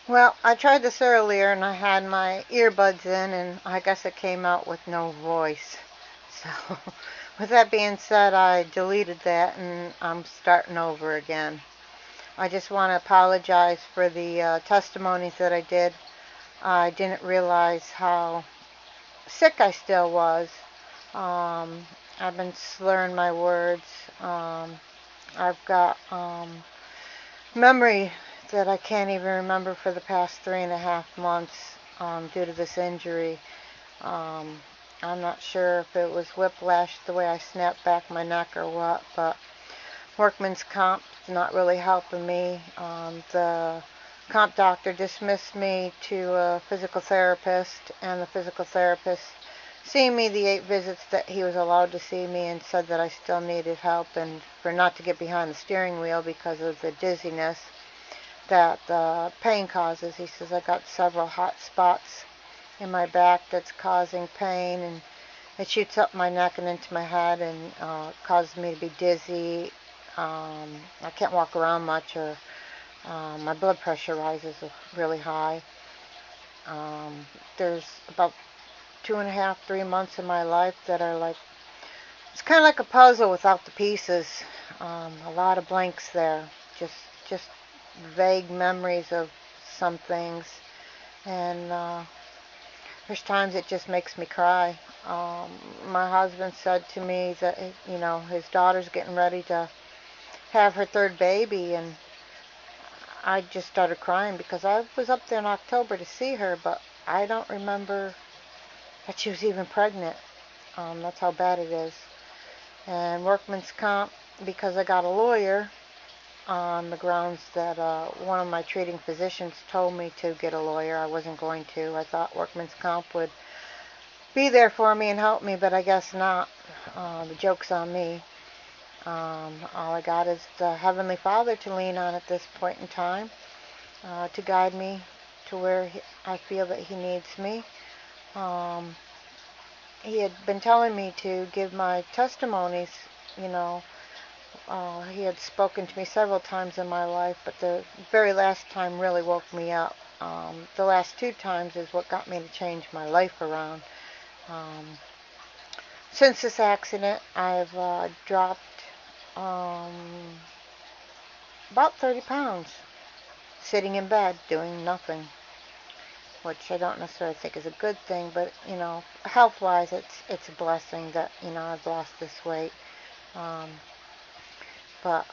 Well, I tried this earlier and I had my earbuds in and I guess it came out with no voice. So, with that being said, I deleted that and I'm starting over again. I just want to apologize for the testimonies that I did. I didn't realize how sick I still was. Um, I've been slurring my words. I've got memory that I can't even remember for the past 3.5 months due to this injury. Um, I'm not sure if it was whiplash, the way I snapped back my neck or what, but workman's comp's not really helping me. The comp doctor dismissed me to a physical therapist, and the physical therapist seeing me the 8 visits that he was allowed to see me and said that I still needed help and for not to get behind the steering wheel because of the dizziness that the pain causes. He says I got several hot spots in my back that's causing pain, and it shoots up my neck and into my head and causes me to be dizzy. I can't walk around much, or my blood pressure rises really high. There's about 2.5, 3 months in my life that are like, it's kind of like a puzzle without the pieces. A lot of blanks there. Just vague memories of some things, and there's times it just makes me cry. My husband said to me that his daughter's getting ready to have her third baby, and I just started crying because I was up there in October to see her, but I don't remember that she was even pregnant. That's how bad it is. And workman's comp, because I got a lawyer on the grounds that one of my treating physicians told me to get a lawyer. I wasn't going to. I thought workman's comp would be there for me and help me, but I guess not. The joke's on me. All I got is the Heavenly Father to lean on at this point in time, to guide me to where I feel that He needs me. Um, he had been telling me to give my testimonies, you know. He had spoken to me several times in my life, but the very last time really woke me up. The last 2 times is what got me to change my life around. Um, since this accident, I've dropped um, about 30 pounds, sitting in bed doing nothing, which I don't necessarily think is a good thing, but health-wise, it's a blessing that I've lost this weight. Um, but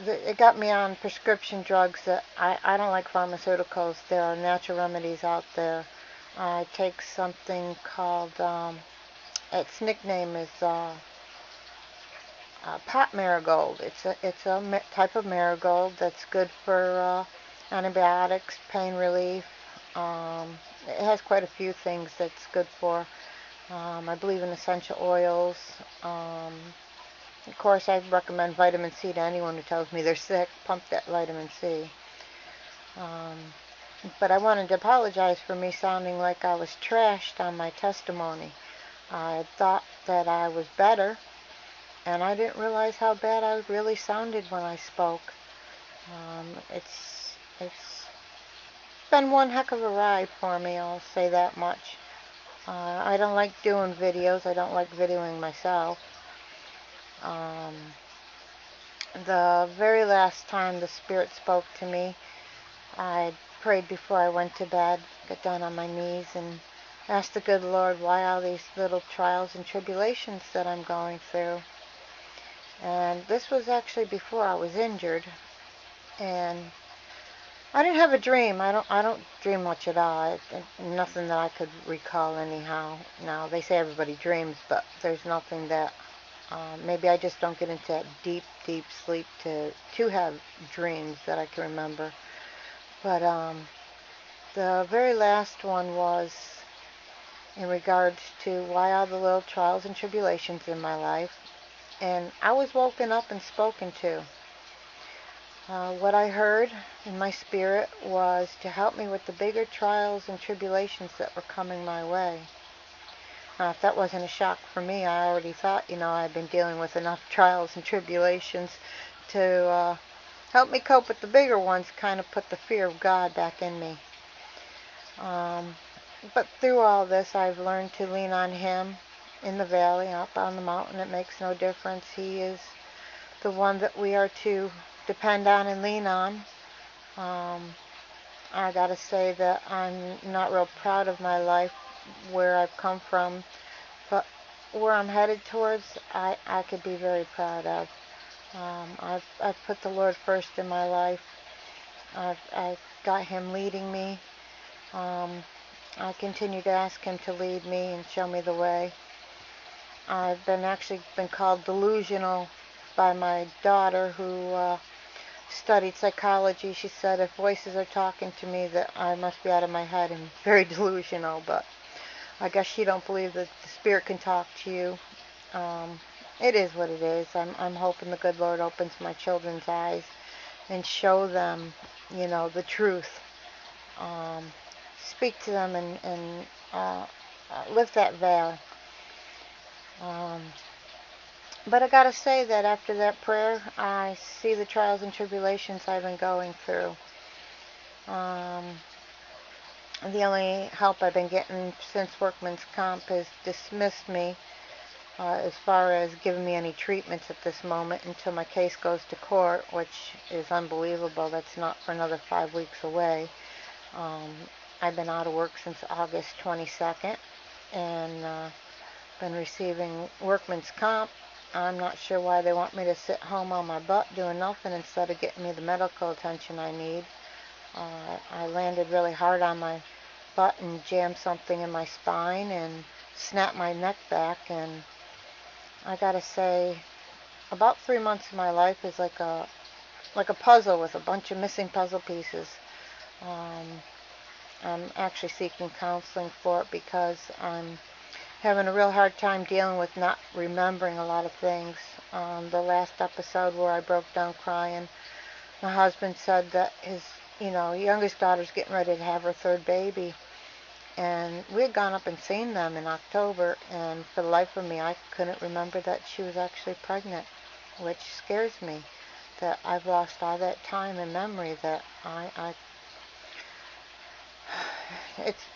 it got me on prescription drugs that I don't like pharmaceuticals. There are natural remedies out there. I take something called, its nickname is pot marigold. It's a type of marigold that's good for antibiotics, pain relief. It has quite a few things that's good for. I believe in essential oils. Of course, I recommend vitamin C to anyone who tells me they're sick. Pump that vitamin C. Um, but I wanted to apologize for me sounding like I was trashed on my testimony. I thought that I was better, and I didn't realize how bad I really sounded when I spoke. It's been one heck of a ride for me, I'll say that much. I don't like doing videos. I don't like videoing myself. Um, the very last time the Spirit spoke to me, I prayed before I went to bed, got down on my knees and asked the good Lord why all these little trials and tribulations that I'm going through. And this was actually before I was injured, and I didn't have a dream. I don't dream much at all. Nothing that I could recall anyhow. Now they say everybody dreams, but there's nothing that maybe I just don't get into that deep, deep sleep to have dreams that I can remember. But the very last one was in regards to why all the little trials and tribulations in my life, and I was woken up and spoken to. What I heard in my spirit was to help me with the bigger trials and tribulations that were coming my way. If that wasn't a shock for me, I already thought, I'd been dealing with enough trials and tribulations to help me cope with the bigger ones, kind of put the fear of God back in me. Um, but through all this, I've learned to lean on Him in the valley, up on the mountain. It makes no difference. He is the one that we are to depend on and lean on. Um, I gotta say that I'm not real proud of my life, where I've come from, but where I'm headed towards, I could be very proud of. I've put the Lord first in my life. I've got Him leading me. Um, I continue to ask Him to lead me and show me the way. I've actually been called delusional by my daughter, who studied psychology. She said if voices are talking to me, that I must be out of my head and very delusional. But I guess she don't believe that the spirit can talk to you. Um, it is what it is. I'm hoping the good Lord opens my children's eyes and show them, the truth. Um, Speak to them and lift that veil. Um, but I gotta say that after that prayer, I see the trials and tribulations I've been going through. Um, the only help I've been getting since Workman's Comp has dismissed me, as far as giving me any treatments at this moment until my case goes to court, which is unbelievable. That's not for another 5 weeks away. Um, I've been out of work since August 22nd and been receiving Workman's Comp. I'm not sure why they want me to sit home on my butt doing nothing instead of getting me the medical attention I need. I landed really hard on my butt and jammed something in my spine and snapped my neck back, and I gotta say, about 3 months of my life is like a puzzle with a bunch of missing puzzle pieces. Um, I'm actually seeking counseling for it because I'm having a real hard time dealing with not remembering a lot of things. The last episode where I broke down crying, my husband said that his, youngest daughter's getting ready to have her third baby. And we had gone up and seen them in October, and for the life of me, I couldn't remember that she was actually pregnant, which scares me, that I've lost all that time and memory that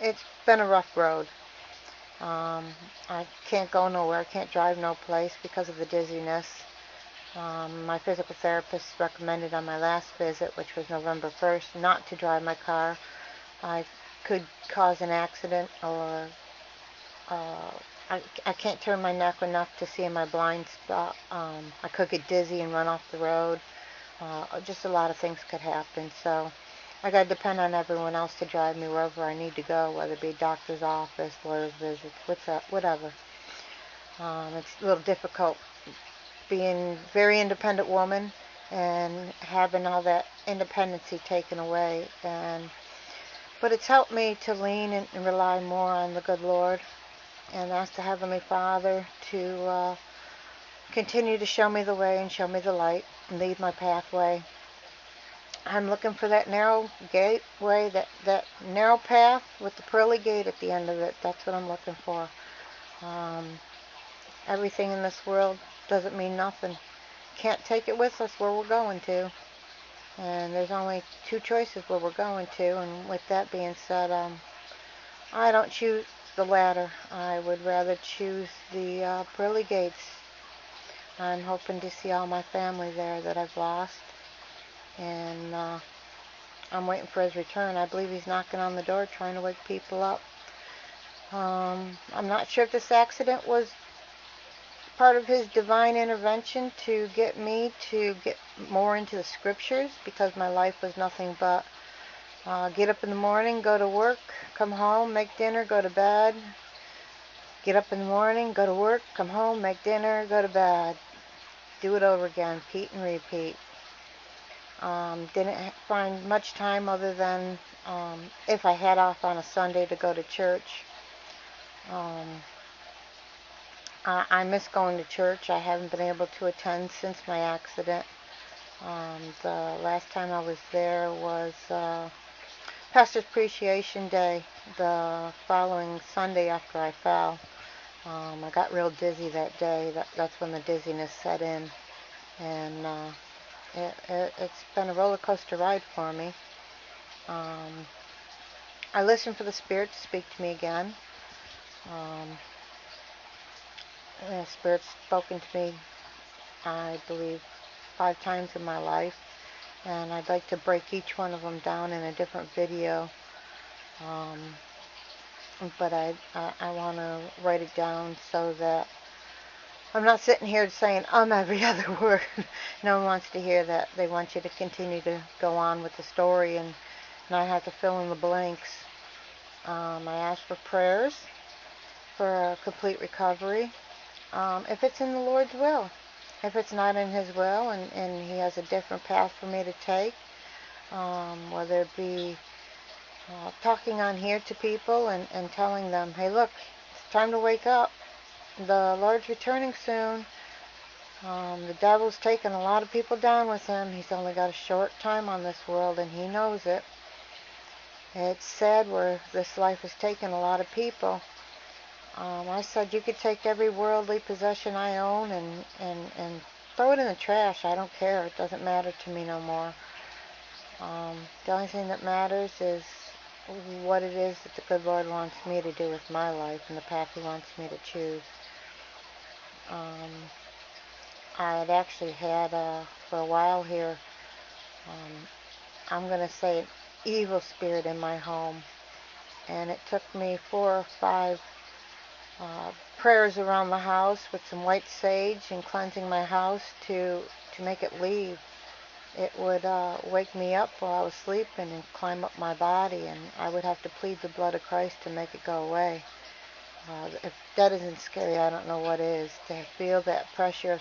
it's been a rough road. I can't go nowhere. I can't drive no place because of the dizziness. My physical therapist recommended on my last visit, which was November 1st, not to drive my car. I could cause an accident, or uh, I can't turn my neck enough to see in my blind spot. I could get dizzy and run off the road. Just a lot of things could happen. So I got to depend on everyone else to drive me wherever I need to go, whether it be doctor's office, lawyer's visits, whatever. It's a little difficult being a very independent woman and having all that independency taken away. But it's helped me to lean and rely more on the good Lord and ask the Heavenly Father to continue to show me the way and show me the light and lead my pathway. I'm looking for that narrow gateway, that narrow path with the pearly gate at the end of it. That's what I'm looking for. Um, Everything in this world doesn't mean nothing. Can't take it with us where we're going to. And there's only two choices where we're going to. And with that being said, I don't choose the latter. I would rather choose the pearly gates. I'm hoping to see all my family there that I've lost. And I'm waiting for his return. I believe he's knocking on the door trying to wake people up. I'm not sure if this accident was part of his divine intervention to get me to get more into the scriptures, because my life was nothing but get up in the morning, go to work, come home, make dinner, go to bed. Get up in the morning, go to work, come home, make dinner, go to bed. Do it over again, repeat and repeat. Didn't find much time other than if I had off on a Sunday to go to church. I miss going to church. I haven't been able to attend since my accident. The last time I was there was Pastor's Appreciation Day, the following Sunday after I fell. I got real dizzy that day. That's when the dizziness set in. And it's been a roller coaster ride for me. I listen for the Spirit to speak to me again. The Spirit's spoken to me, I believe, 5 times in my life, and I'd like to break each one of them down in a different video. But I want to write it down so that I'm not sitting here saying every other word. No one wants to hear that. They want you to continue to go on with the story and not have to fill in the blanks. I ask for prayers for a complete recovery. If it's in the Lord's will. If it's not in His will and He has a different path for me to take, whether it be talking on here to people and telling them, hey, look, it's time to wake up. The Lord's returning soon. The devil's taken a lot of people down with him. He's only got a short time on this world, and he knows it. It's sad where this life has taken a lot of people. I said you could take every worldly possession I own and throw it in the trash. I don't care. It doesn't matter to me no more. The only thing that matters is what it is that the good Lord wants me to do with my life and the path He wants me to choose. I had actually had, for a while here, I'm going to say an evil spirit in my home. And it took me 4 or 5 prayers around the house with some white sage and cleansing my house to make it leave. It would wake me up while I was sleeping and climb up my body, and I would have to plead the blood of Christ to make it go away. If that isn't scary, I don't know what is. To feel that pressure of